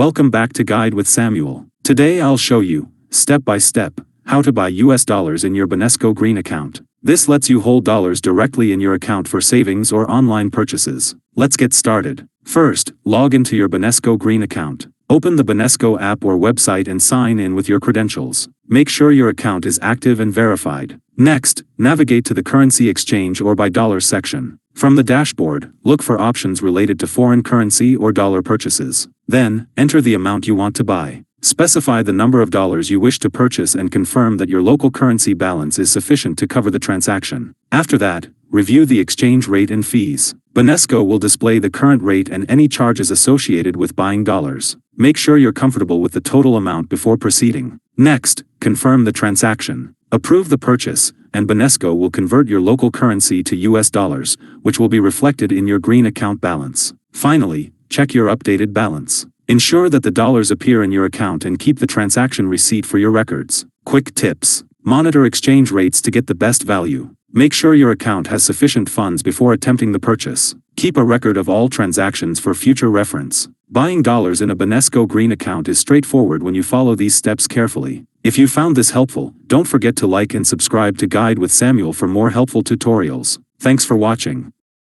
Welcome back to Guide with Samuel. Today I'll show you, step by step, how to buy US dollars in your Banesco Green account. This lets you hold dollars directly in your account for savings or online purchases. Let's get started. First, log into your Banesco Green account. Open the Banesco app or website and sign in with your credentials. Make sure your account is active and verified. Next, navigate to the currency exchange or by dollars section. From the dashboard, look for options related to foreign currency or dollar purchases. Then, enter the amount you want to buy. Specify the number of dollars you wish to purchase and confirm that your local currency balance is sufficient to cover the transaction. After that, review the exchange rate and fees. Banesco will display the current rate and any charges associated with buying dollars. Make sure you're comfortable with the total amount before proceeding. Next, confirm the transaction. Approve the purchase, and Banesco will convert your local currency to US dollars, which will be reflected in your green account balance. Finally, check your updated balance. Ensure that the dollars appear in your account and keep the transaction receipt for your records. Quick tips. Monitor exchange rates to get the best value. Make sure your account has sufficient funds before attempting the purchase. Keep a record of all transactions for future reference. Buying dollars in a Banesco Green account is straightforward when you follow these steps carefully. If you found this helpful, don't forget to like and subscribe to Guide with Samuel for more helpful tutorials. Thanks for watching.